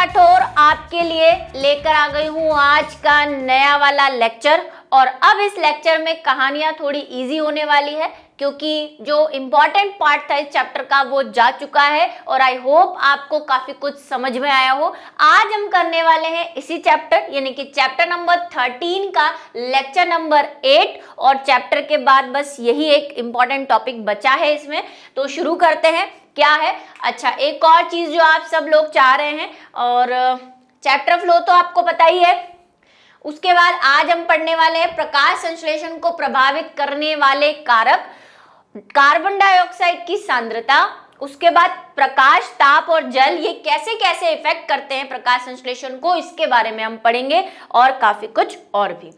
राठौर आपके लिए लेकर आ गई हूँ आज का नया वाला लेक्चर। और अब इस लेक्चर में कहानियां थोड़ी इजी होने वाली है क्योंकि जो इम्पोर्टेंट पार्ट था इस चैप्टर का वो जा चुका है और आई होप आपको काफी कुछ समझ में आया हो। आज हम करने वाले हैं इसी चैप्टर यानी कि चैप्टर नंबर 13 का लेक्चर नंबर 8 और चैप्टर के बाद बस यही एक इम्पॉर्टेंट टॉपिक बचा है इसमें। तो शुरू करते हैं। क्या है? अच्छा, एक और चीज जो आप सब लोग चाह रहे हैं और चैप्टर फ्लो तो आपको पता ही है। उसके बाद आज हम पढ़ने वाले हैं प्रकाश संश्लेषण को प्रभावित करने वाले कारक, कार्बन डाइऑक्साइड की सांद्रता, उसके बाद प्रकाश, ताप और जल ये कैसे कैसे इफेक्ट करते हैं प्रकाश संश्लेषण को, इसके बारे में हम पढ़ेंगे और काफी कुछ और भी।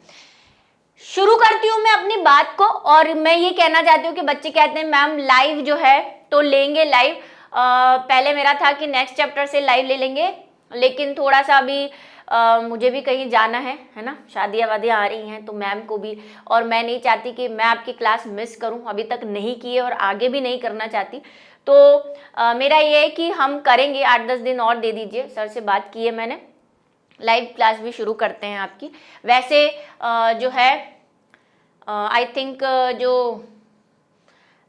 शुरू करती हूँ मैं अपनी बात को और मैं ये कहना चाहती हूँ कि बच्चे कहते हैं मैम लाइव जो है तो लेंगे लाइव। पहले मेरा था कि नेक्स्ट चैप्टर से लाइव ले लेंगे, लेकिन थोड़ा सा अभी मुझे भी कहीं जाना है ना, शादियाँ वादियाँ आ रही हैं तो मैम को भी, और मैं नहीं चाहती कि मैं आपकी क्लास मिस करूं, अभी तक नहीं की है और आगे भी नहीं करना चाहती। तो मेरा ये है कि हम करेंगे, 8-10 दिन और दे दीजिए, सर से बात की है मैंने, लाइव क्लास भी शुरू करते हैं आपकी। वैसे जो है आई थिंक जो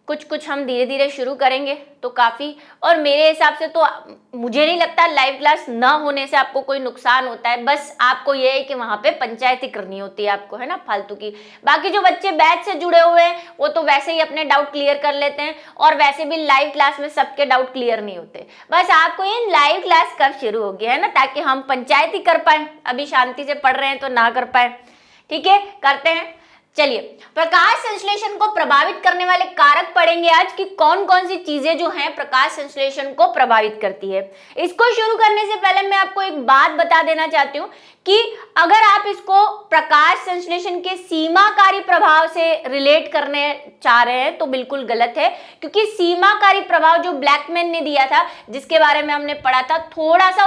कुछ हम धीरे धीरे शुरू करेंगे तो काफ़ी, और मेरे हिसाब से तो मुझे नहीं लगता लाइव क्लास ना होने से आपको कोई नुकसान होता है। बस आपको ये है कि वहाँ पे पंचायती करनी होती है आपको, है ना, फालतू की। बाकी जो बच्चे बैच से जुड़े हुए हैं वो तो वैसे ही अपने डाउट क्लियर कर लेते हैं और वैसे भी लाइव क्लास में सबके डाउट क्लियर नहीं होते। बस आपको ये लाइव क्लास कब शुरू होगी, है ना, ताकि हम पंचायती कर पाए। अभी शांति से पढ़ रहे हैं तो ना कर पाए। ठीक है, करते हैं। चलिए, प्रकाश संश्लेषण को प्रभावित करने वाले कारक पढ़ेंगे आज कि कौन कौन सी चीजें जो हैं प्रकाश संश्लेषण को प्रभावित करती है। इसको शुरू करने से पहले मैं आपको एक बात बता देना चाहती हूँ कि अगर आप इसको प्रकाश संश्लेषण के सीमाकारी प्रभाव से रिलेट करने चाह रहे हैं तो बिल्कुल गलत है, क्योंकि सीमाकारी प्रभाव जो ब्लैकमैन ने दिया था, जिसके बारे में हमने पढ़ा था, थोड़ा सा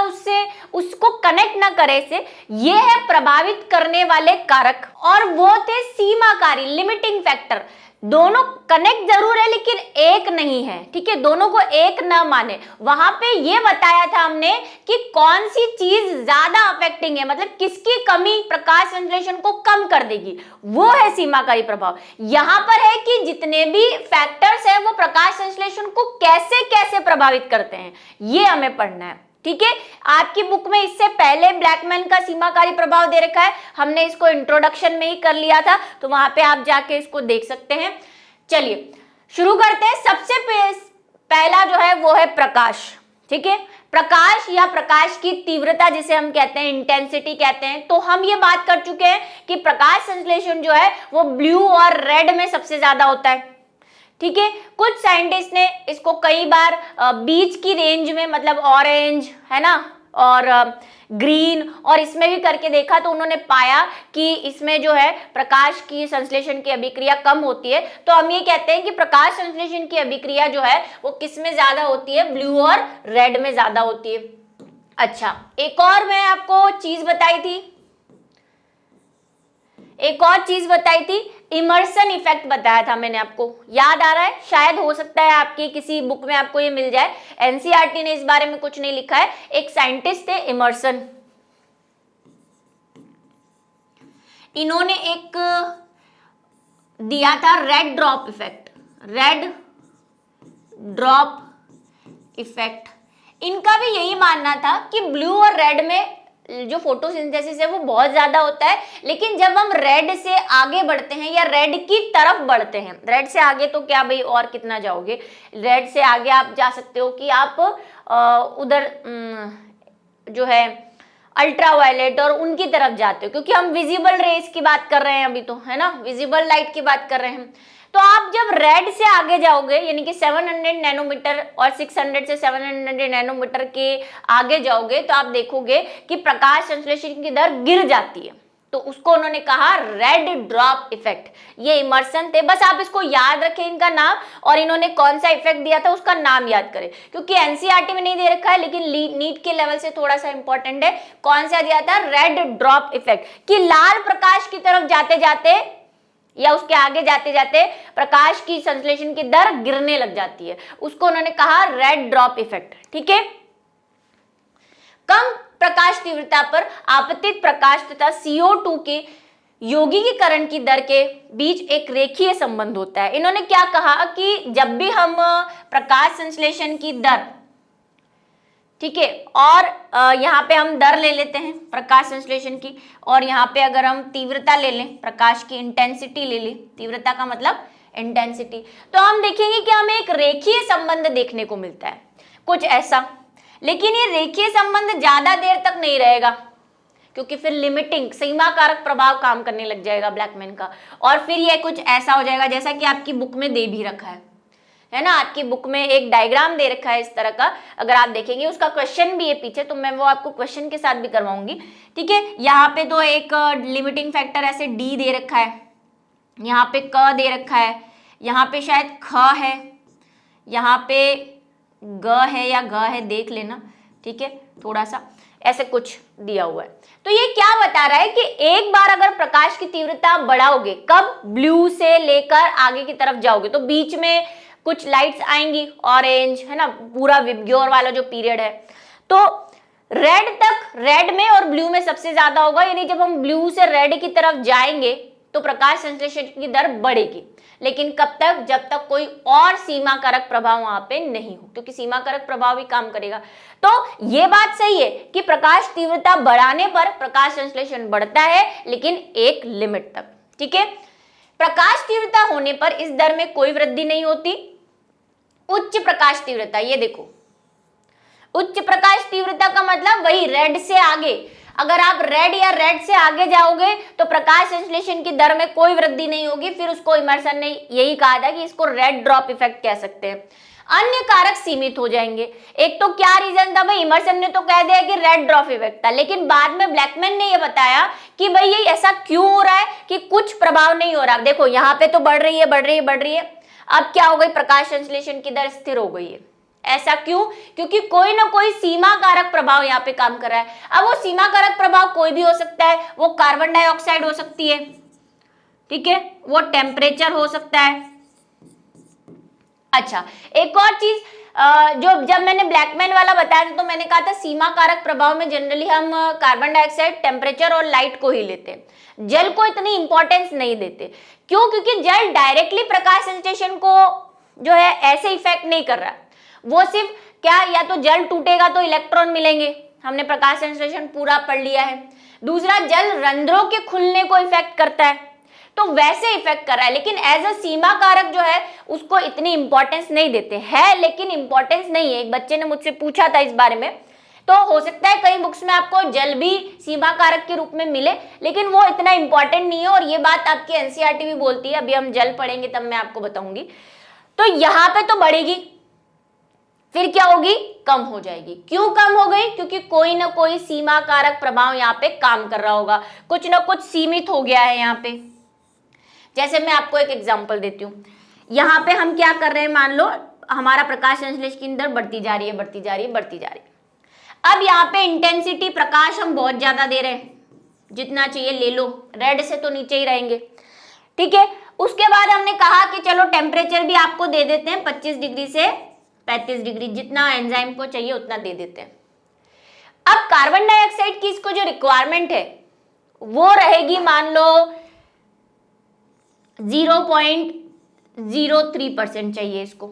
उसको कनेक्ट ना करे से, ये है प्रभावित करने वाले कारक और वो थे सीमाकारी, लिमिटिंग फैक्टर। दोनों कनेक्ट जरूर है लेकिन एक नहीं है। ठीक है, दोनों को एक ना माने। वहां पे ये बताया था हमने कि कौन सी चीज ज्यादा अफेक्टिंग है, मतलब किसकी कमी प्रकाश संश्लेषण को कम कर देगी, वो है सीमाकारी प्रभाव। यहां पर है कि जितने भी फैक्टर्स हैं वो प्रकाश संश्लेषण को कैसे कैसे प्रभावित करते हैं, ये हमें पढ़ना है। ठीक है, आपकी बुक में इससे पहले ब्लैकमैन का सीमाकारी प्रभाव दे रखा है, हमने इसको इंट्रोडक्शन में ही कर लिया था, तो वहां पे आप जाके इसको देख सकते हैं। चलिए शुरू करते हैं। सबसे पहला जो है वो है प्रकाश। ठीक है, प्रकाश या प्रकाश की तीव्रता जिसे हम कहते हैं, इंटेंसिटी कहते हैं। तो हम ये बात कर चुके हैं कि प्रकाश संश्लेषण जो है वो ब्लू और रेड में सबसे ज्यादा होता है। ठीक है, कुछ साइंटिस्ट ने इसको कई बार बीच की रेंज में, मतलब ऑरेंज, है ना, और ग्रीन और इसमें भी करके देखा तो उन्होंने पाया कि इसमें जो है प्रकाश की संश्लेषण की अभिक्रिया कम होती है। तो हम ये कहते हैं कि प्रकाश संश्लेषण की अभिक्रिया जो है वो किस में ज्यादा होती है, ब्लू और रेड में ज्यादा होती है। अच्छा, एक और मैं आपको चीज बताई थी, इमर्सन इफेक्ट बताया था मैंने, आपको याद आ रहा है? शायद हो सकता है आपकी किसी बुक में आपको ये मिल जाए। एनसीईआरटी ने इस बारे में कुछ नहीं लिखा है। एक साइंटिस्ट थे इमर्सन, इन्होंने एक दिया था रेड ड्रॉप इफेक्ट। इनका भी यही मानना था कि ब्लू और रेड में जो फोटोसिंथेसिस है वो बहुत ज्यादा होता है, लेकिन जब हम रेड से आगे बढ़ते हैं या रेड की तरफ बढ़ते हैं, रेड से आगे तो क्या भाई और कितना जाओगे, रेड से आगे आप जा सकते हो कि आप उधर जो है अल्ट्रावायलेट और उनकी तरफ जाते हो, क्योंकि हम विजिबल रेस की बात कर रहे हैं अभी तो, है ना, विजिबल लाइट की बात कर रहे हैं। तो आप जब रेड से आगे जाओगे यानी कि 700 नैनोमीटर और 600 से 700 नैनोमीटर के आगे जाओगे तो आप देखोगे कि प्रकाश संश्लेषण की दर गिर जाती है। तो उसको उन्होंने कहा रेड ड्रॉप इफेक्ट। ये इमर्सन थे, बस आप इसको याद रखें इनका नाम, और इन्होंने कौन सा इफेक्ट दिया था उसका नाम याद करें, क्योंकि एनसीईआरटी में नहीं दे रखा है लेकिन नीट के लेवल से थोड़ा सा इंपॉर्टेंट है। कौन सा दिया था? रेड ड्रॉप इफेक्ट, कि लाल प्रकाश की तरफ जाते जाते या उसके आगे जाते जाते प्रकाश की संश्लेषण की दर गिरने लग जाती है, उसको उन्होंने कहा रेड ड्रॉप इफेक्ट। ठीक है, कम प्रकाश तीव्रता पर आपतित प्रकाश तथा CO2 के यौगिकीकरण की दर के बीच एक रेखीय संबंध होता है। इन्होंने क्या कहा कि जब भी हम प्रकाश संश्लेषण की दर, ठीक है, और यहाँ पे हम दर ले लेते हैं प्रकाश संश्लेषण की, और यहाँ पे अगर हम तीव्रता ले लें, प्रकाश की इंटेंसिटी ले लें, तीव्रता का मतलब इंटेंसिटी, तो हम देखेंगे कि हमें एक रेखीय संबंध देखने को मिलता है, कुछ ऐसा। लेकिन ये रेखीय संबंध ज्यादा देर तक नहीं रहेगा, क्योंकि फिर लिमिटिंग सीमा कारक प्रभाव काम करने लग जाएगा ब्लैकमैन का, और फिर ये कुछ ऐसा हो जाएगा जैसा कि आपकी बुक में दे भी रखा है ना। आपकी बुक में एक डायग्राम दे रखा है इस तरह का, अगर आप देखेंगे उसका क्वेश्चन भी है पीछे, तो मैं वो आपको क्वेश्चन के साथ भी करवाऊंगी, ठीक है। यहाँ पे तो एक लिमिटिंग फैक्टर ऐसे D दे रखा है, यहाँ पे क दे रखा है, यहाँ पे शायद ख है, यहाँ पे ग है या ग है, देख लेना, ठीक है, थोड़ा सा ऐसे कुछ दिया हुआ है। तो ये क्या बता रहा है कि एक बार अगर प्रकाश की तीव्रता बढ़ाओगे, कब, ब्लू से लेकर आगे की तरफ जाओगे, तो बीच में कुछ लाइट्स आएंगी, ऑरेंज, है ना, पूरा विबग्योर वाला जो पीरियड है, तो रेड तक, रेड में और ब्लू में सबसे ज्यादा होगा, यानी जब हम ब्लू से रेड की तरफ जाएंगे तो प्रकाश संश्लेषण की दर बढ़ेगी। लेकिन कब तक, जब तक कोई और सीमा कारक प्रभाव वहां पे नहीं हो, क्योंकि सीमा कारक प्रभाव ही काम करेगा। तो ये बात सही है कि प्रकाश तीव्रता बढ़ाने पर प्रकाश संश्लेषण बढ़ता है, लेकिन एक लिमिट तक, ठीक है। प्रकाश तीव्रता होने पर इस दर में कोई वृद्धि नहीं होती। उच्च प्रकाश तीव्रता, ये देखो, उच्च प्रकाश तीव्रता का मतलब वही रेड से आगे, अगर आप रेड या रेड से आगे जाओगे तो प्रकाश संश्लेषण की दर में कोई वृद्धि नहीं होगी, फिर उसको इमर्सन ने यही कहा था कि इसको रेड ड्रॉप इफेक्ट कह सकते हैं। अन्य कारक सीमित हो जाएंगे। एक तो क्या रीजन था भाई, इमर्सन ने तो कह दिया कि रेड ड्रॉप इफेक्ट था, लेकिन बाद में ब्लैकमैन ने ये बताया कि भाई ये ऐसा क्यों हो रहा है कि कुछ प्रभाव नहीं हो रहा। देखो यहाँ पे तो बढ़ रही है, बढ़ रही है, बढ़ रही है, अब क्या हो गई, प्रकाश संश्लेषण की दर स्थिर हो गई है। ऐसा क्यों? क्योंकि कोई ना कोई सीमा कारक प्रभाव यहाँ पे काम कर रहा है। अब वो सीमा कारक प्रभाव कोई भी हो सकता है, वो कार्बन डाइऑक्साइड हो सकती है, ठीक है, वो टेम्परेचर हो सकता है। अच्छा, एक और चीज जो जब मैंने ब्लैकमैन वाला बताया था तो मैंने कहा था सीमा कारक प्रभाव में जनरली हम कार्बन डाइऑक्साइड, टेम्परेचर और लाइट को ही लेते हैं, जल को इतनी इंपॉर्टेंस नहीं देते। क्यों? क्योंकि जल डायरेक्टली प्रकाश संश्लेषण को जो है ऐसे इफेक्ट नहीं कर रहा, वो सिर्फ क्या, या तो जल टूटेगा तो इलेक्ट्रॉन मिलेंगे, हमने प्रकाश संश्लेषण पूरा पढ़ लिया है। दूसरा, जल रंध्रों के खुलने को इफेक्ट करता है, तो वैसे इफेक्ट कर रहा है, लेकिन एज अ सीमा कारक जो है उसको इतनी इंपॉर्टेंस नहीं देते है, लेकिन इंपॉर्टेंस नहीं है। एक बच्चे ने मुझसे पूछा था इस बारे में, तो हो सकता है कई बुक्स में आपको जल भी सीमा कारक के रूप में मिले, लेकिन वो इतना इंपॉर्टेंट नहीं है, और ये बात आपकी एनसीईआरटी भी बोलती है। अभी हम जल पढ़ेंगे तब मैं आपको बताऊंगी। तो यहाँ पे तो बढ़ेगी, फिर क्या होगी, कम हो जाएगी। क्यों कम हो गई? क्योंकि कोई ना कोई सीमा कारक प्रभाव यहाँ पे काम कर रहा होगा, कुछ ना कुछ सीमित हो गया है यहाँ पे। जैसे मैं आपको एक एग्जांपल देती हूँ, यहाँ पे हम क्या कर रहे हैं, मान लो हमारा प्रकाश संश्लेषण की दर बढ़ती जा रही है, बढ़ती जा रही है, बढ़ती जा रही है। अब यहाँ पे इंटेंसिटी प्रकाश हम बहुत ज्यादा दे रहे हैं, जितना चाहिए ले लो, रेड से तो नीचे ही रहेंगे, ठीक है। उसके बाद हमने कहा कि चलो टेम्परेचर भी आपको दे देते हैं 25 डिग्री से 35 डिग्री, जितना एंजाइम को चाहिए उतना दे देते हैं। अब कार्बन डाइऑक्साइड की इसको जो रिक्वायरमेंट है वो रहेगी मान लो 0.03% चाहिए इसको,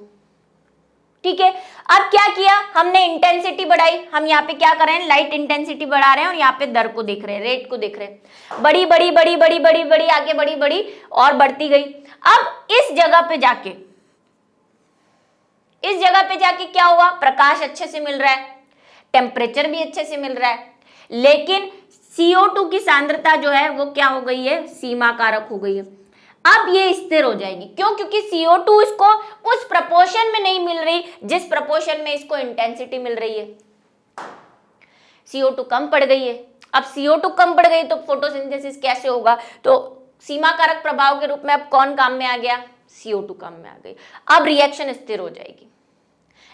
ठीक है। अब क्या किया हमने, इंटेंसिटी बढ़ाई। हम यहाँ पे क्या कर रहे हैं, लाइट इंटेंसिटी बढ़ा रहे हैं, और यहाँ पे दर को देख रहे हैं, रेट को देख रहे हैं, बड़ी बड़ी बड़ी बड़ी बड़ी बड़ी आगे बड़ी बड़ी और बढ़ती गई। अब इस जगह पे जाके क्या हुआ, प्रकाश अच्छे से मिल रहा है, टेम्परेचर भी अच्छे से मिल रहा है, लेकिन CO2 की सांद्रता जो है वो क्या हो गई है, सीमा कारक हो गई है। अब ये स्थिर हो जाएगी। क्यों? क्योंकि CO2 इसको उस प्रपोर्शन में नहीं मिल रही जिस प्रपोर्शन में इसको इंटेंसिटी मिल रही है। CO2 कम पड़ गई है। अब CO2 कम पड़ गई तो फोटोसिंथेसिस कैसे होगा, तो सीमा कारक प्रभाव के रूप में अब कौन काम में आ गया, CO2 काम में आ गई। अब रिएक्शन स्थिर हो जाएगी।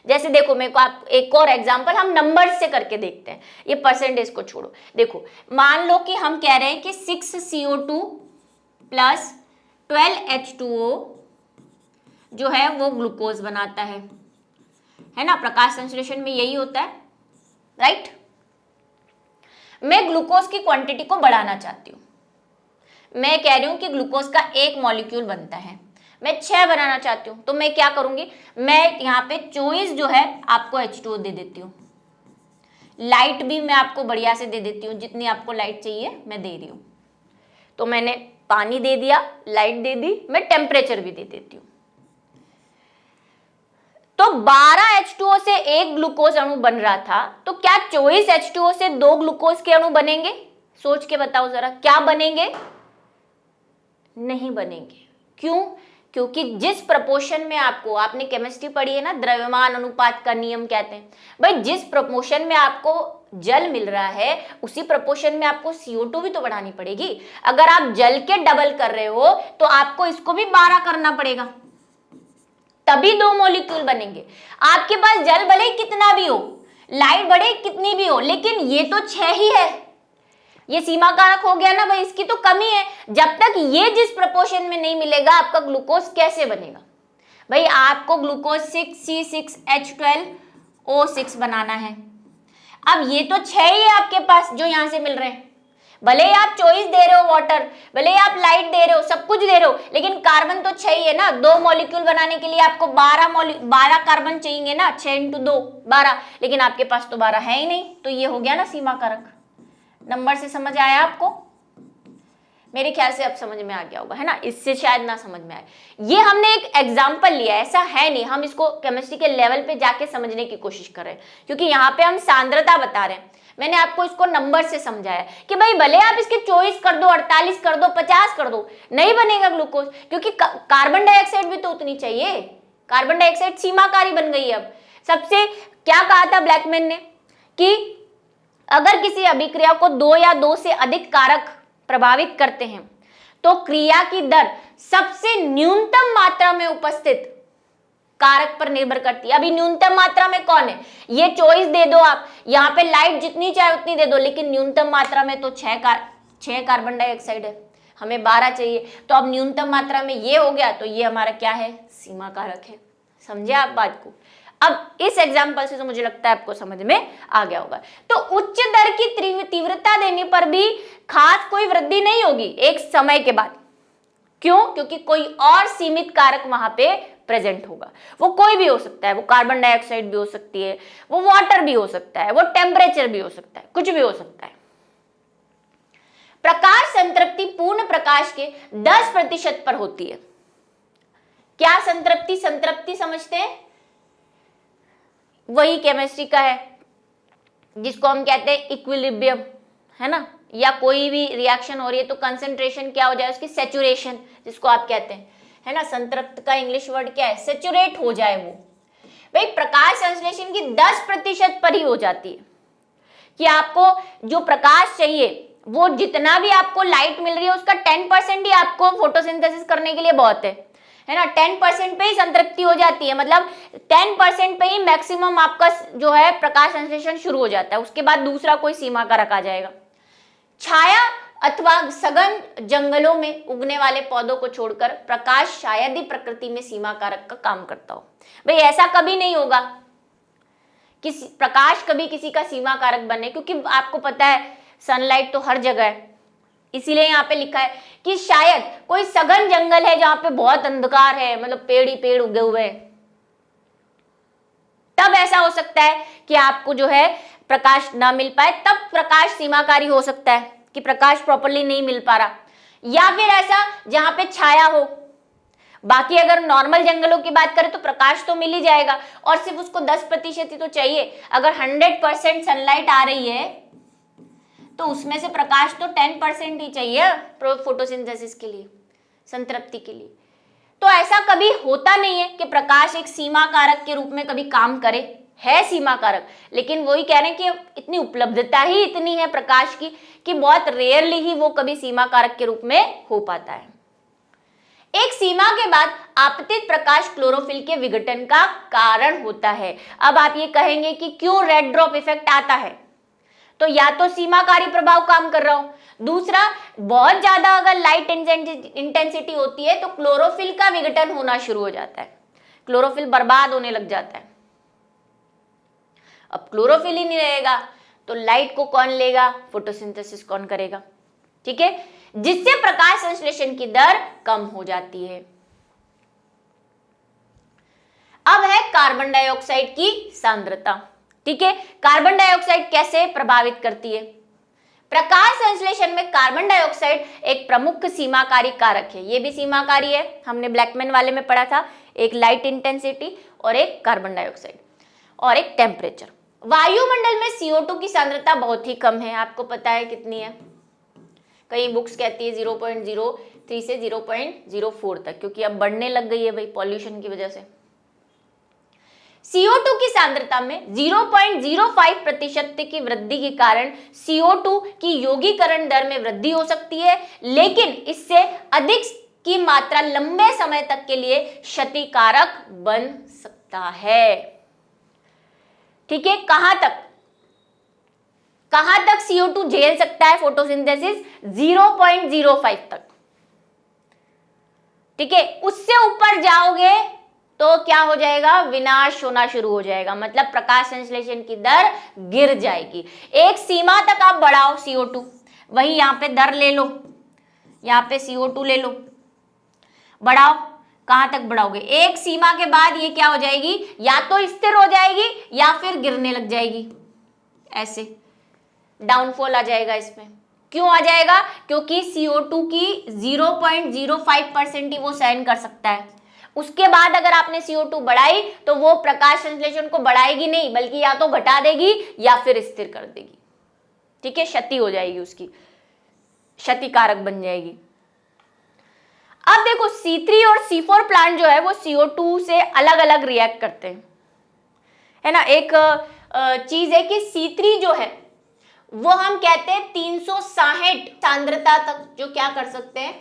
जैसे देखो, मेरे को आप एक और एग्जांपल हम नंबर्स से करके देखते हैं, ये परसेंटेज को छोड़ो। देखो, मान लो कि हम कह रहे हैं कि 6CO2 प्लस 12H2O जो है वो ग्लूकोज बनाता है। ना, प्रकाश संश्लेषण में यही होता है, राइट। 6 मैं ग्लूकोज की क्वांटिटी को बढ़ाना चाहती हूँ। मैं कह रही हूँ कि ग्लूकोज का 1 मॉलिक्यूल बनता है, मैं 6 बनाना चाहती हूँ, तो मैं क्या करूंगी, मैं यहाँ पे चॉइस जो है आपको H2O दे देती हूँ, लाइट भी मैं आपको बढ़िया से दे देती हूँ, जितनी आपको लाइट चाहिए मैं दे रही हूँ। तो मैंने पानी दे दिया, लाइट दे दी, मैं टेम्परेचर भी दे देती हूँ। तो 12 H2O से 1 ग्लूकोज अणु बन रहा था, तो क्या 24 H2O से 2 ग्लूकोज के अणु बनेंगे? सोच के बताओ जरा, क्या बनेंगे? नहीं बनेंगे। क्यों? क्योंकि जिस प्रपोर्शन में आपने केमिस्ट्री पढ़ी है ना, द्रव्यमान अनुपात का नियम कहते हैं, भाई जिस प्रपोर्शन में आपको जल मिल रहा है उसी प्रपोर्शन में आपको CO2 भी तो बढ़ानी पड़ेगी। अगर आप जल के डबल कर रहे हो तो आपको इसको भी 12 करना पड़ेगा, तभी 2 मॉलिक्यूल बनेंगे। आपके पास जल भले कितना भी हो, लाइट बढ़े कितनी भी हो, लेकिन ये तो 6 ही है, ये सीमा कारक हो गया ना भाई, इसकी तो कमी है। जब तक ये जिस प्रपोर्शन में नहीं मिलेगा आपका ग्लूकोज कैसे बनेगा? भाई आपको ग्लूकोज 6C6H12O6 बनाना है। अब ये तो 6 ही है आपके पास जो यहां से मिल रहे हैं, भले ही आप चॉइस दे रहे हो वाटर, भले ही आप लाइट दे रहे हो, सब कुछ दे रहे हो, लेकिन कार्बन तो 6 ही है ना। 2 मॉलिक्यूल बनाने के लिए आपको 12 कार्बन चाहिए ना, 6 × 2 12, लेकिन आपके पास तो 12 है ही नहीं, तो ये हो गया ना सीमा कारक। नंबर से समझ आया आपको? मेरे ख्याल से अब समझ में आ गया होगा, है ना, इससे शायद ना समझ में आए। ये हमने एक एग्जाम्पल लिया, ऐसा है नहीं हम इसको केमिस्ट्री के लेवल पे जाके समझने की कोशिश कर रहे हैं, क्योंकि यहाँ पे हम सांद्रता बता रहे हैं। मैंने आपको इसको नंबर से समझाया कि भाई भले आप इसके 24 कर दो, 48 कर दो, 50 कर दो, नहीं बनेगा ग्लूकोज, क्योंकि कार्बन डाइऑक्साइड भी तो उतनी चाहिए। कार्बन डाइऑक्साइड सीमाकारी बन गई है। अब सबसे क्या कहा था ब्लैकमैन ने कि अगर किसी अभिक्रिया को 2 या 2 से अधिक कारक प्रभावित करते हैं तो क्रिया की दर सबसे न्यूनतम मात्रा में उपस्थित कारक पर निर्भर करती है। अभी न्यूनतम मात्रा में कौन है? ये चॉइस दे दो आप, यहाँ पे लाइट जितनी चाहे उतनी दे दो, लेकिन न्यूनतम मात्रा में तो 6 कार्बन डाइऑक्साइड है, हमें 12 चाहिए। तो अब न्यूनतम मात्रा में ये हो गया, तो ये हमारा क्या है? सीमा कारक है। समझे आप बात को? अब इस एग्जाम्पल से तो मुझे लगता है आपको समझ में आ गया होगा। तो उच्च दर की तीव्रता देने पर भी खास कोई वृद्धि नहीं होगी एक समय के बाद। क्यों? क्योंकि कोई और सीमित कारक वहां पे प्रेजेंट होगा। वो कोई भी हो सकता है, वो कार्बन डाइऑक्साइड भी हो सकती है, वो वाटर भी हो सकता है, वो टेम्परेचर भी हो सकता है, कुछ भी हो सकता है। प्रकाश संतृप्ति पूर्ण प्रकाश के 10% पर होती है। क्या संतृप्ति? संतृप्ति समझते हैं, वही केमिस्ट्री का है जिसको हम कहते हैं इक्विलिब्रियम, है ना, या कोई भी रिएक्शन हो रही है तो कंसंट्रेशन क्या हो जाए उसकी? सैचुरेशन, जिसको आप कहते हैं, है ना। संतृप्त का इंग्लिश वर्ड क्या है? सैचुरेट हो जाए वो। भाई प्रकाश संश्लेषण की 10% पर ही हो जाती है कि आपको जो प्रकाश चाहिए वो जितना भी आपको लाइट मिल रही है उसका 10% ही आपको फोटोसिंथेसिस करने के लिए बहुत है ना। 10% पे ही संतृप्ति हो जाती है, मतलब 10% पे ही मैक्सिमम आपका जो है प्रकाश संश्लेषण शुरू हो जाता है। उसके बाद दूसरा कोई सीमा कारक आ जाएगा। छाया अथवा सघन जंगलों में उगने वाले पौधों को छोड़कर प्रकाश शायद ही प्रकृति में सीमा कारक का काम करता हो। भाई ऐसा कभी नहीं होगा कि प्रकाश कभी किसी का सीमा कारक बने, क्योंकि आपको पता है सनलाइट तो हर जगह है। इसीलिए यहाँ पे लिखा है कि शायद कोई सघन जंगल है जहां पे बहुत अंधकार है, मतलब पेड़ ही पेड़ उगे हुए हैं, तब ऐसा हो सकता है कि आपको जो है प्रकाश ना मिल पाए, तब प्रकाश सीमाकारी हो सकता है कि प्रकाश प्रॉपर्ली नहीं मिल पा रहा। या फिर ऐसा जहां पे छाया हो। बाकी अगर नॉर्मल जंगलों की बात करें तो प्रकाश तो मिल ही जाएगा, और सिर्फ उसको 10% ही तो चाहिए। अगर 100% सनलाइट आ रही है तो उसमें से प्रकाश तो 10% ही चाहिए फोटोसिंथेसिस के लिए, संतृप्ति के लिए। तो ऐसा कभी होता नहीं है कि प्रकाश एक सीमा कारक के रूप में कभी काम करे। है सीमा कारक, लेकिन वही कह रहे हैं कि इतनी उपलब्धता ही इतनी है प्रकाश की कि बहुत रेयरली ही वो कभी सीमा कारक के रूप में हो पाता है। एक सीमा के बाद आपतित प्रकाश क्लोरोफिल के विघटन का कारण होता है। अब आप ये कहेंगे कि क्यों रेड ड्रॉप इफेक्ट आता है? तो या तो सीमाकारी प्रभाव काम कर रहा हो, दूसरा बहुत ज्यादा अगर लाइट इंटेंसिटी होती है तो क्लोरोफिल का विघटन होना शुरू हो जाता है, क्लोरोफिल बर्बाद होने लग जाता है। अब क्लोरोफिल ही नहीं रहेगा तो लाइट को कौन लेगा, फोटोसिंथेसिस कौन करेगा, ठीक है, जिससे प्रकाश संश्लेषण की दर कम हो जाती है। अब है कार्बन डाइऑक्साइड की सांद्रता, ठीक है। कार्बन डाइऑक्साइड कैसे प्रभावित करती है? प्रकाश संश्लेषण में कार्बन डाइऑक्साइड एक प्रमुख सीमाकारी कारक है। ये भी सीमाकारी है, हमने ब्लैकमैन वाले में पढ़ा था, एक लाइट इंटेंसिटी और एक कार्बन डाइऑक्साइड और एक टेम्परेचर। वायुमंडल में CO2 की सांद्रता बहुत ही कम है, आपको पता है कितनी है? कई बुक्स कहती है 0.03 से 0.04 तक, क्योंकि अब बढ़ने लग गई है भाई पॉल्यूशन की वजह से। CO2 की सांद्रता में 0.05% की वृद्धि के कारण CO2 की यौगीकरण दर में वृद्धि हो सकती है, लेकिन इससे अधिक की मात्रा लंबे समय तक के लिए क्षतिकारक बन सकता है, ठीक है। कहां तक CO2 झेल सकता है फोटोसिंथेसिस? 0.05 तक, ठीक है। उससे ऊपर जाओगे तो क्या हो जाएगा? विनाश होना शुरू हो जाएगा, मतलब प्रकाश संश्लेषण की दर गिर जाएगी। एक सीमा तक आप बढ़ाओ CO2, वही यहां पे दर ले लो, यहां पे CO2 ले लो, बढ़ाओ, कहां तक बढ़ाओगे? एक सीमा के बाद ये क्या हो जाएगी? या तो स्थिर हो जाएगी या फिर गिरने लग जाएगी, ऐसे डाउनफॉल आ जाएगा इसमें। क्यों आ जाएगा? क्योंकि CO2 की 0.05% ही वो सहन कर सकता है। उसके बाद अगर आपने CO2 बढ़ाई तो वो प्रकाश संश्लेषण को बढ़ाएगी नहीं, बल्कि या तो घटा देगी या फिर स्थिर कर देगी, ठीक है, क्षति हो जाएगी, उसकी क्षतिकारक बन जाएगी। अब देखो C3 और C4 प्लांट जो है वो CO2 से अलग अलग रिएक्ट करते हैं, है ना। एक चीज है कि C3 जो है वो हम कहते हैं 360 सांद्रता तक जो क्या कर सकते हैं,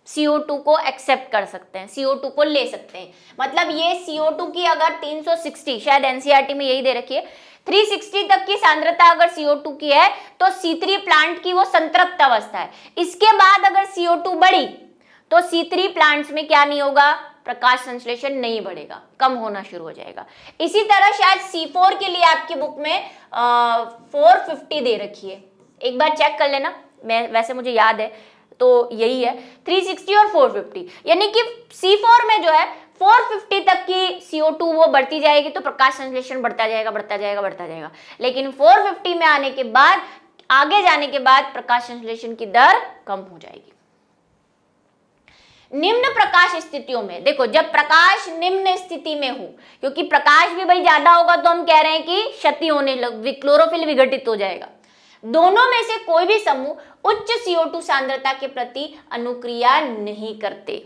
CO2 को एक्सेप्ट कर सकते हैं, CO2 को ले सकते हैं। मतलब ये CO2 की अगर 360, शायद NCERT में यही दे रखी है, 360 तक की सांद्रता अगर CO2 की है तो C3 प्लांट की वो संतृप्त अवस्था है। इसके बाद अगर CO2 बढ़ी तो C3 प्लांट्स में क्या नहीं होगा? प्रकाश संश्लेषण नहीं बढ़ेगा, कम होना शुरू हो जाएगा। इसी तरह शायद C4 के लिए आपकी बुक में 450 दे रखी है, एक बार चेक कर लेना, मैं वैसे मुझे याद है तो यही है 360 और 450, यानी कि C4 में जो है 450 तक की CO2 वो बढ़ती जाएगी तो प्रकाश संश्लेषण बढ़ता जाएगा। लेकिन 450 में आने के बाद, आगे जाने के बाद प्रकाश संश्लेषण की दर कम हो जाएगी। निम्न प्रकाश स्थितियों में देखो, जब प्रकाश निम्न स्थिति में हो, क्योंकि प्रकाश भी भाई ज्यादा होगा तो हम कह रहे हैं कि क्षति होने लग, क्लोरोफिल विघटित हो जाएगा। दोनों में से कोई भी समूह उच्च CO2 सांद्रता के प्रति अनुक्रिया नहीं करते।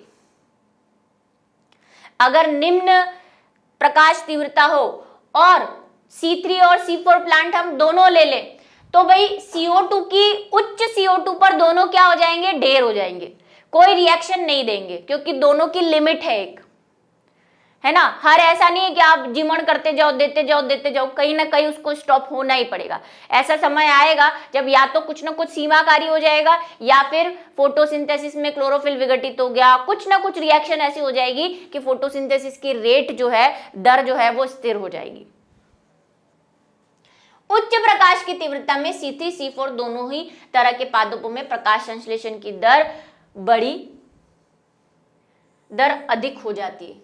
अगर निम्न प्रकाश तीव्रता हो और C3 और C4 प्लांट हम दोनों ले लें तो भाई CO2 की उच्च CO2 पर दोनों क्या हो जाएंगे? ढेर हो जाएंगे, कोई रिएक्शन नहीं देंगे, क्योंकि दोनों की लिमिट है एक, है ना। हर ऐसा नहीं है कि आप जिमण करते जाओ, देते जाओ, कहीं ना कहीं उसको स्टॉप होना ही पड़ेगा। ऐसा समय आएगा जब या तो कुछ ना कुछ सीमाकारी हो जाएगा या फिर फोटोसिंथेसिस में क्लोरोफिल विघटित हो गया, कुछ ना कुछ रिएक्शन ऐसी हो जाएगी कि फोटोसिंथेसिस की रेट जो है, दर जो है वो स्थिर हो जाएगी। उच्च प्रकाश की तीव्रता में C3 C4 दोनों ही तरह के पादपों में प्रकाश संश्लेषण की दर अधिक हो जाती है,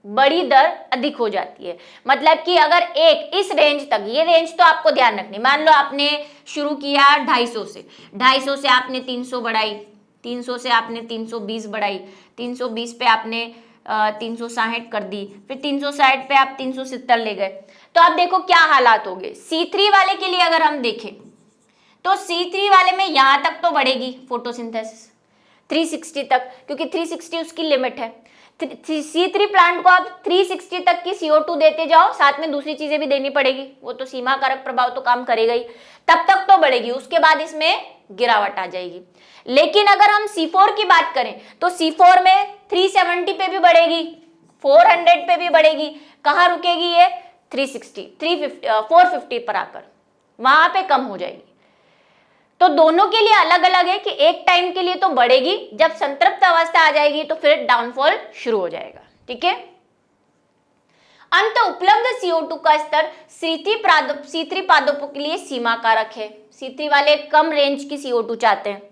बड़ी दर अधिक हो जाती है। मतलब कि अगर एक इस रेंज तक, ये रेंज तो आपको ध्यान रखनी, मान लो आपने शुरू किया 250 से आपने 300 बढ़ाई, 300 से आपने 320 बढ़ाई, 320 पे आपने 360 कर दी, फिर 360 पे आप 370 ले गए, तो अब देखो क्या हालात हो गए। C3 वाले के लिए अगर हम देखें तो C3 वाले में यहां तक तो बढ़ेगी फोटोसिंथेसिस 360 तक, क्योंकि 360 उसकी लिमिट है। C3 प्लांट को आप 360 तक की CO2 देते जाओ, साथ में दूसरी चीजें भी देनी पड़ेगी, वो तो सीमा कारक प्रभाव तो काम करेगा ही, तब तक तो बढ़ेगी, उसके बाद इसमें गिरावट आ जाएगी। लेकिन अगर हम C4 की बात करें तो C4 में 370 पे भी बढ़ेगी, 400 पे भी बढ़ेगी, कहां रुकेगी ये? 450 पर आकर वहां पे कम हो जाएगी। तो दोनों के लिए अलग अलग है कि एक टाइम के लिए तो बढ़ेगी, जब संतृप्त अवस्था आ जाएगी तो फिर डाउनफॉल शुरू हो जाएगा, ठीक है। अंत उपलब्ध CO2 का स्तर C3 पादपों के लिए सीमा कारक है। C3 वाले कम रेंज की CO2 चाहते हैं,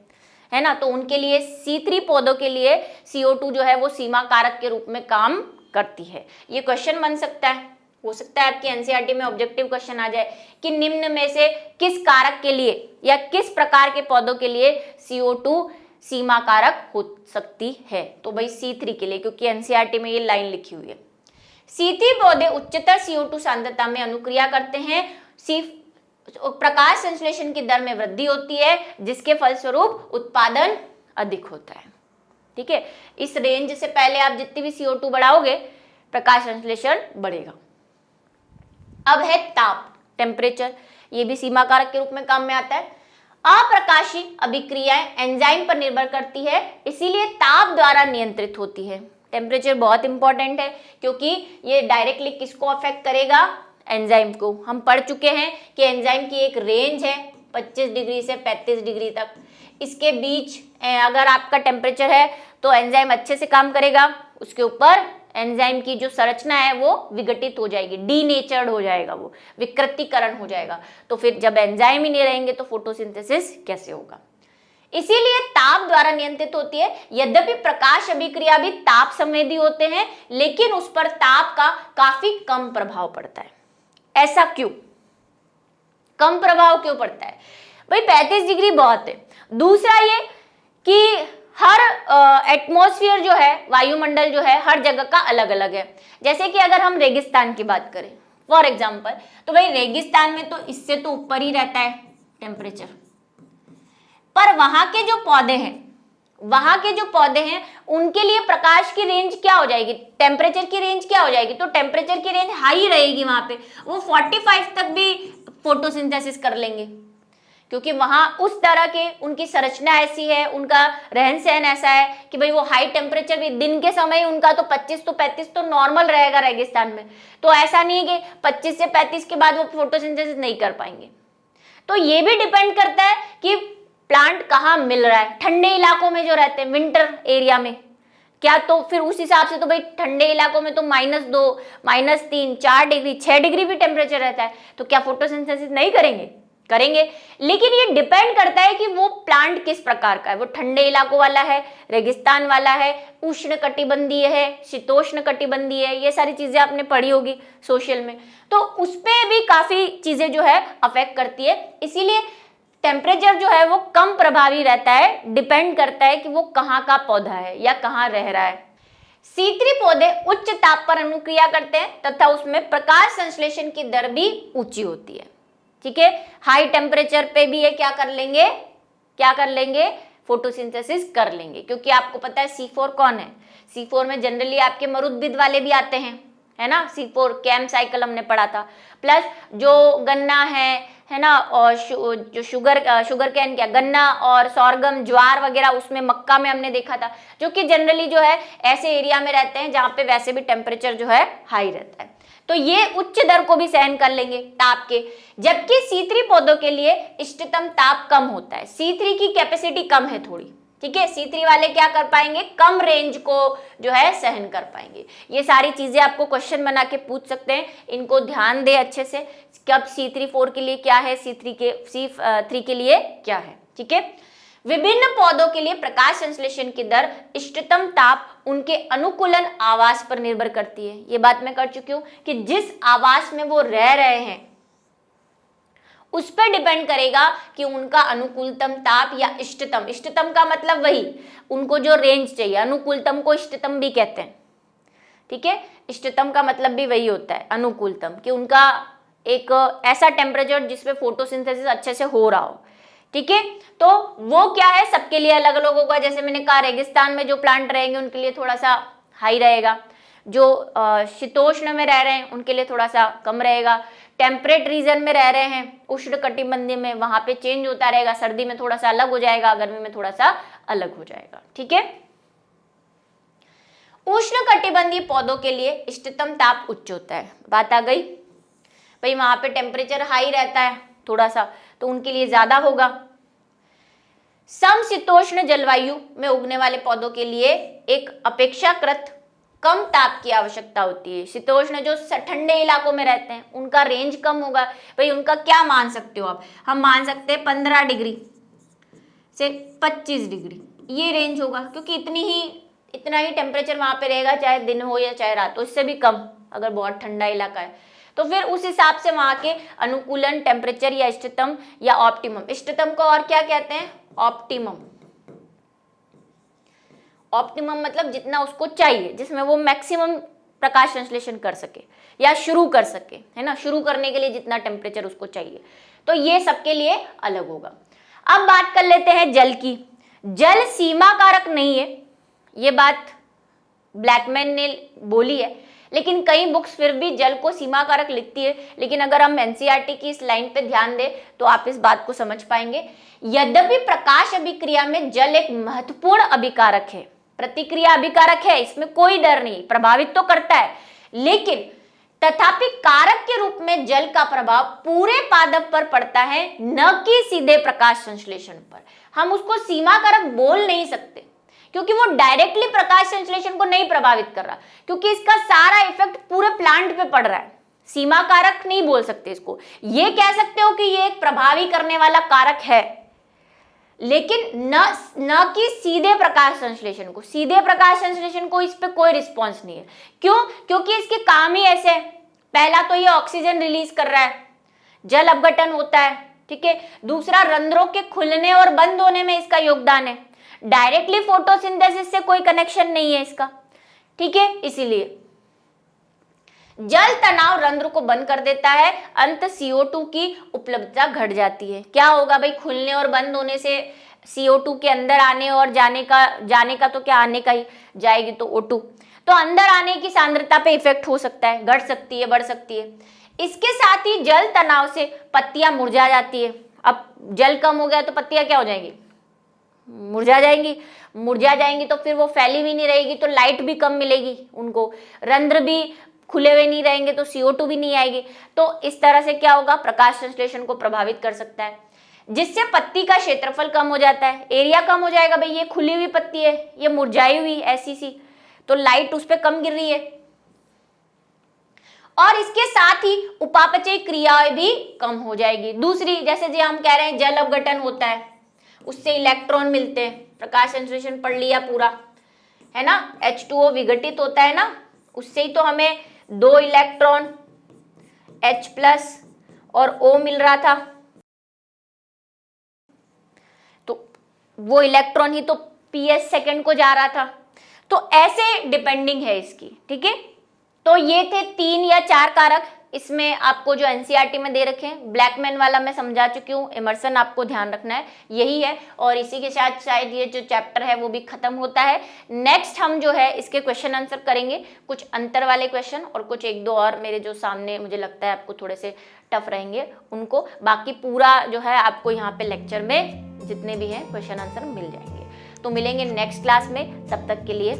है ना, तो उनके लिए C3 पौधों के लिए CO2 जो है वो सीमा कारक के रूप में काम करती है। ये क्वेश्चन बन सकता है, हो सकता है आपकी एनसीईआरटी में ऑब्जेक्टिव क्वेश्चन आ जाए कि निम्न में से किस कारक के लिए या किस प्रकार के पौधों के लिए CO2 सीमा कारक हो सकती है। तो भाई C3 के लिए, क्योंकि एनसीईआरटी में ये लाइन लिखी हुई है। C3 पौधे उच्चतर CO2 सांद्रता में अनुक्रिया करते हैं। प्रकाश संश्लेषण की दर में वृद्धि होती है, जिसके फलस्वरूप उत्पादन अधिक होता है। ठीक है, इस रेंज से पहले आप जितनी भी CO2 बढ़ाओगे, प्रकाश संश्लेषण बढ़ेगा। अब है ताप, टेम्परेचर, ये भी सीमा कारक के रूप में काम में आता है। अप्रकाशी अभिक्रियाएं एंजाइम पर निर्भर करती है, इसीलिए ताप द्वारा नियंत्रित होती है। टेम्परेचर बहुत इंपॉर्टेंट है, क्योंकि ये डायरेक्टली किसको अफेक्ट करेगा, एंजाइम को। हम पढ़ चुके हैं कि एंजाइम की एक रेंज है 25 डिग्री से 35 डिग्री तक। इसके बीच अगर आपका टेम्परेचर है तो एंजाइम अच्छे से काम करेगा, उसके ऊपर एंजाइम की जो संरचना है वो विघटित हो जाएगी, डीनेचर्ड हो जाएगा, वो विकृतीकरण हो जाएगा। तो फिर जब एंजाइम ही नहीं रहेंगे तो फोटोसिंथेसिस कैसे होगा। इसीलिए ताप द्वारा नियंत्रित होती है। यद्यपि प्रकाश अभिक्रिया भी ताप संवेदी होते हैं, लेकिन उस पर ताप का काफी कम प्रभाव पड़ता है। ऐसा क्यों, कम प्रभाव क्यों पड़ता है भाई? 35 डिग्री बहुत है। दूसरा ये कि हर एटमॉस्फेयर जो है, वायुमंडल जो है, हर जगह का अलग अलग है। जैसे कि अगर हम रेगिस्तान की बात करें फॉर एग्जांपल, तो भाई रेगिस्तान में तो इससे तो ऊपर ही रहता है टेम्परेचर, पर वहां के जो पौधे हैं उनके लिए प्रकाश की रेंज क्या हो जाएगी, टेम्परेचर की रेंज क्या हो जाएगी? तो टेम्परेचर की रेंज हाई रहेगी वहां पे, वो 45 तक भी फोटोसिंथेसिस कर लेंगे, क्योंकि वहां उस तरह के उनकी संरचना ऐसी है, उनका रहन सहन ऐसा है कि भाई वो हाई टेम्परेचर भी दिन के समय उनका तो 25 तो 35 तो नॉर्मल रहेगा रेगिस्तान में। तो ऐसा नहीं है कि 25 से 35 के बाद वो फोटोसिंथेसिस नहीं कर पाएंगे। तो ये भी डिपेंड करता है कि प्लांट कहाँ मिल रहा है। ठंडे इलाकों में जो रहते हैं, विंटर एरिया में, क्या तो फिर उस हिसाब से तो भाई ठंडे इलाकों में तो -2, -3, 4 डिग्री, 6 डिग्री भी टेम्परेचर रहता है, तो क्या फोटोसिंथेसिस नहीं करेंगे? करेंगे। लेकिन ये डिपेंड करता है कि वो प्लांट किस प्रकार का है, वो ठंडे इलाकों वाला है, रेगिस्तान वाला है, उष्ण कटिबंधीय है, शीतोष्ण कटिबंधीय है, ये सारी चीजें आपने पढ़ी होगी सोशल में। तो उस पे भी काफी चीजें जो है अफेक्ट करती है। इसीलिए टेम्परेचर जो है वो कम प्रभावी रहता है, डिपेंड करता है कि वो कहाँ का पौधा है या कहाँ रह रहा है। C3 पौधे उच्च ताप पर अनुक्रिया करते हैं तथा उसमें प्रकाश संश्लेषण की दर भी ऊंची होती है। ठीक है, हाई टेम्परेचर पे भी ये क्या कर लेंगे, फोटोसिंथेसिस कर लेंगे, क्योंकि आपको पता है C4 कौन है। C4 में जनरली आपके मरुद्भिद वाले भी आते हैं, है ना, C4 कैम साइकिल हमने पढ़ा था। प्लस जो गन्ना है ना, और जो शुगर कैन, क्या गन्ना और सौरगम, ज्वार वगैरह, उसमें मक्का में हमने देखा था, जो कि जनरली जो है ऐसे एरिया में रहते हैं जहाँ पे वैसे भी टेम्परेचर जो है हाई रहता है। तो ये उच्च दर को भी सहन कर लेंगे ताप के, जबकि C3 पौधों के लिए इष्टतम ताप कम होता है। C3 की कैपेसिटी कम है थोड़ी, ठीक है। C3 वाले क्या कर पाएंगे, कम रेंज को जो है सहन कर पाएंगे। ये सारी चीजें आपको क्वेश्चन बना के पूछ सकते हैं, इनको ध्यान दे अच्छे से, कब C3 4 के लिए क्या है, C3 के लिए क्या है। ठीक है, विभिन्न पौधों के लिए प्रकाश संश्लेषण की दर, इष्टतम ताप उनके अनुकूलन आवास पर निर्भर करती है। ये बात मैं कर चुकी हूं कि जिस आवास में वो रह रहे हैं उस पर डिपेंड करेगा कि उनका अनुकूलतम ताप या इष्टतम, इष्टतम का मतलब वही उनको जो रेंज चाहिए, अनुकूलतम को इष्टतम भी कहते हैं। ठीक है, इष्टतम का मतलब भी वही होता है अनुकूलतम, कि उनका एक ऐसा टेम्परेचर जिसपे फोटोसिंथेसिस अच्छे से हो रहा हो। ठीक है, तो वो क्या है, सबके लिए अलग अलग होगा। जैसे मैंने कहा, रेगिस्तान में जो प्लांट रहेंगे उनके लिए थोड़ा सा हाई रहेगा, जो शीतोष्ण में रह रहे हैं उनके लिए थोड़ा सा कम रहेगा, टेम्परेट रीजन में रह रहे हैं उष्ण कटिबंधीय में, वहां पे चेंज होता रहेगा, सर्दी में थोड़ा सा अलग हो जाएगा, गर्मी में थोड़ा सा अलग हो जाएगा। ठीक है, उष्ण कटिबंधीय पौधों के लिए इष्टतम ताप उच्च होता है। बात आ गई भाई, वहां पे टेम्परेचर हाई रहता है थोड़ा सा, तो उनके लिए ज्यादा होगा। समशीतोष्ण जलवायु में उगने वाले पौधों के लिए एक अपेक्षाकृत कम ताप की आवश्यकता होती है। शीतोष्ण जो ठंडे इलाकों में रहते हैं उनका रेंज कम होगा। भाई उनका क्या मान सकते हो आप, हम मान सकते हैं 15 डिग्री से 25 डिग्री, ये रेंज होगा, क्योंकि इतना ही टेम्परेचर वहां पे रहेगा, चाहे दिन हो या चाहे रात हो, इससे भी कम अगर बहुत ठंडा इलाका है। तो फिर उस हिसाब से वहां के अनुकूलन टेम्परेचर या इष्टतम या ऑप्टिमम, इष्टतम को और क्या कहते हैं, ऑप्टिमम। ऑप्टिमम मतलब जितना उसको चाहिए, जिसमें वो मैक्सिमम प्रकाश संश्लेषण कर सके या शुरू कर सके, है ना, शुरू करने के लिए जितना टेम्परेचर उसको चाहिए, तो ये सबके लिए अलग होगा। अब बात कर लेते हैं जल की। जल सीमा कारक नहीं है, ये बात ब्लैकमैन ने बोली है, लेकिन कई बुक्स फिर भी जल को सीमा कारक लिखती है। लेकिन अगर हम एनसीईआरटी की इस लाइन पे ध्यान दें तो आप इस बात को समझ पाएंगे। यद्यपि प्रकाश अभिक्रिया में जल एक महत्वपूर्ण अभिकारक है, प्रतिक्रिया अभिकारक है, इसमें कोई डर नहीं, प्रभावित तो करता है, लेकिन तथापि कारक के रूप में जल का प्रभाव पूरे पादप पर पड़ता है, न कि सीधे प्रकाश संश्लेषण पर। हम उसको सीमा कारक बोल नहीं सकते क्योंकि वो डायरेक्टली प्रकाश संश्लेषण को नहीं प्रभावित कर रहा, क्योंकि इसका सारा इफेक्ट पूरे प्लांट पे पड़ रहा है। सीमा कारक नहीं बोल सकते इसको, ये कह सकते हो कि ये एक प्रभावी करने वाला कारक है, लेकिन न कि सीधे प्रकाश संश्लेषण को। सीधे प्रकाश संश्लेषण को इस पे कोई रिस्पॉन्स नहीं है। क्यों? क्योंकि इसके काम ही ऐसे है। पहला तो ये ऑक्सीजन रिलीज कर रहा है, जल अपघटन होता है, ठीक है। दूसरा, रंध्रों के खुलने और बंद होने में इसका योगदान है। डायरेक्टली फोटोसिंथेसिस से कोई कनेक्शन नहीं है इसका, ठीक है। इसीलिए जल तनाव रंध्र को बंद कर देता है, अंत CO2 की उपलब्धता घट जाती है। क्या होगा भाई, खुलने और बंद होने से CO2 के अंदर आने और जाने का तो क्या, आने का ही, जाएगी तो O2, तो अंदर आने की सांद्रता पे इफेक्ट हो सकता है, घट सकती है, बढ़ सकती है। इसके साथ ही जल तनाव से पत्तियां मुरझा जाती है। अब जल कम हो गया तो पत्तियां क्या हो जाएंगी, मुरझा जाएंगी, तो फिर वो फैली भी नहीं रहेगी, तो लाइट भी कम मिलेगी उनको, रंध्र भी खुले हुए नहीं रहेंगे तो CO2 भी नहीं आएगी। तो इस तरह से क्या होगा, प्रकाश संश्लेषण को प्रभावित कर सकता है, जिससे पत्ती का क्षेत्रफल कम हो जाता है, एरिया कम हो जाएगा। भाई ये खुली हुई पत्ती है, ये मुरझाई हुई ऐसी सी, तो लाइट उस पर कम गिर रही है। और इसके साथ ही उपापचय क्रियाएं भी कम हो जाएगी। दूसरी, जैसे जी हम कह रहे हैं जल अपघटन होता है, उससे इलेक्ट्रॉन मिलते हैं, प्रकाश संश्लेषण पढ़ लिया पूरा, है ना। H2O विघटित होता है ना, उससे ही तो हमें 2 इलेक्ट्रॉन H+ और O मिल रहा था, तो वो इलेक्ट्रॉन ही तो PS सेकंड को जा रहा था। तो ऐसे डिपेंडिंग है इसकी, ठीक है। तो ये थे 3 या 4 कारक, इसमें आपको जो एनसीईआरटी में दे रखे हैं। ब्लैकमैन वाला मैं समझा चुकी हूँ, इमर्सन आपको ध्यान रखना है, यही है। और इसी के साथ शायद ये जो चैप्टर है वो भी खत्म होता है। नेक्स्ट हम जो है इसके क्वेश्चन आंसर करेंगे, कुछ अंतर वाले क्वेश्चन और कुछ 1-2 और मेरे जो सामने मुझे लगता है आपको थोड़े से टफ रहेंगे उनको। बाकी पूरा जो है आपको यहाँ पे लेक्चर में जितने भी हैं क्वेश्चन आंसर मिल जाएंगे। तो मिलेंगे नेक्स्ट क्लास में, तब तक के लिए